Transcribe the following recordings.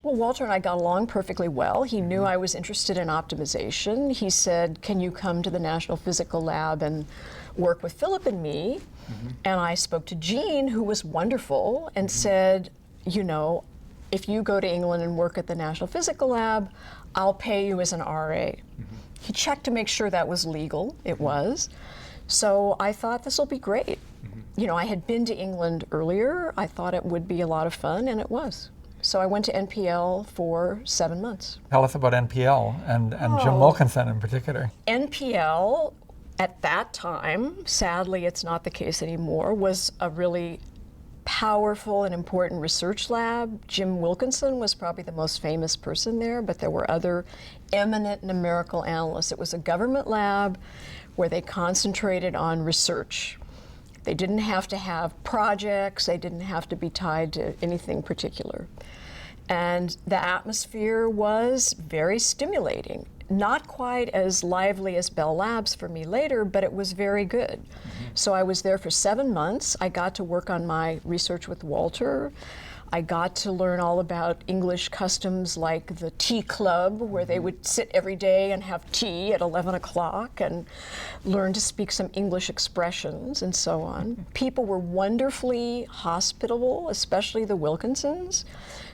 Well, Walter and I got along perfectly well. He knew I was interested in optimization. He said, can you come to the National Physical Lab and work with Philip and me? And I spoke to Jean, who was wonderful, and said, you know, if you go to England and work at the National Physical Lab, I'll pay you as an RA. He checked to make sure that was legal. It was. So I thought this will be great. You know, I had been to England earlier. I thought it would be a lot of fun, and it was. So I went to NPL for 7 months. Tell us about NPL and Jim Wilkinson in particular. NPL, at that time, sadly it's not the case anymore, was a really powerful and important research lab. Jim Wilkinson was probably the most famous person there, but there were other eminent numerical analysts. It was a government lab where they concentrated on research. They didn't have to have projects, they didn't have to be tied to anything particular. And the atmosphere was very stimulating. Not quite as lively as Bell Labs for me later, but it was very good. So I was there for 7 months. I got to work on my research with Walter. I got to learn all about English customs like the tea club, where they would sit every day and have tea at 11 o'clock and learn to speak some English expressions and so on. People were wonderfully hospitable, especially the Wilkinsons.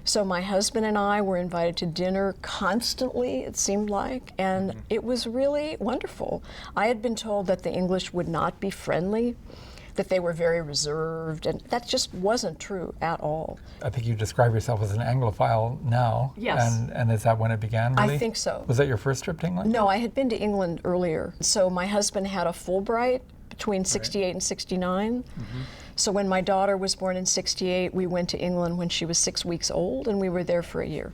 So my husband and I were invited to dinner constantly, it seemed like, and it was really wonderful. I had been told that the English would not be friendly, that they were very reserved, and that just wasn't true at all. I think you describe yourself as an Anglophile now. Yes. And is that when it began, really? I think so. Was that your first trip to England? No, I had been to England earlier. So my husband had a Fulbright between 68 and 69. So when my daughter was born in 68, we went to England when she was 6 weeks old, and we were there for a year.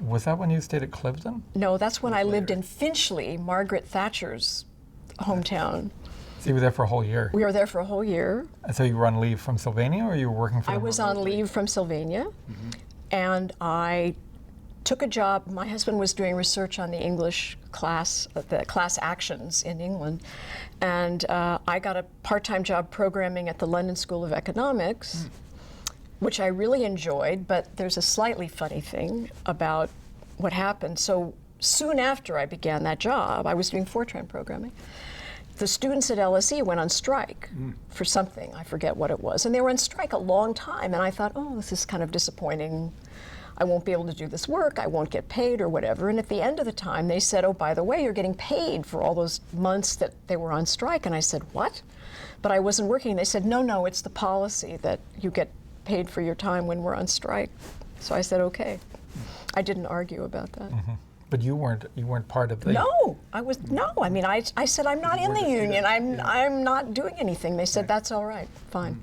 Was that when you stayed at Cliveden? No, that's when I lived in Finchley, Margaret Thatcher's hometown. So you were there for a whole year? We were there for a whole year. And so you were on leave from Sylvania, or you were working for I was on leave from Sylvania, and I took a job. My husband was doing research on the English class, the class actions in England, and I got a part-time job programming at the London School of Economics, which I really enjoyed, but there's a slightly funny thing about what happened. So soon after I began that job, I was doing Fortran programming. The students at LSE went on strike for something, I forget what it was, and they were on strike a long time, and I thought, oh, this is kind of disappointing. I won't be able to do this work, I won't get paid or whatever. And at the end of the time, they said, oh, by the way, you're getting paid for all those months that they were on strike. And I said, what? But I wasn't working. They said, no, it's the policy that you get paid for your time when we're on strike. So I said, okay. I didn't argue about that. But you weren't part of the... No, I mean, I said, I'm not in the union. I'm not doing anything. They said, that's all right, fine.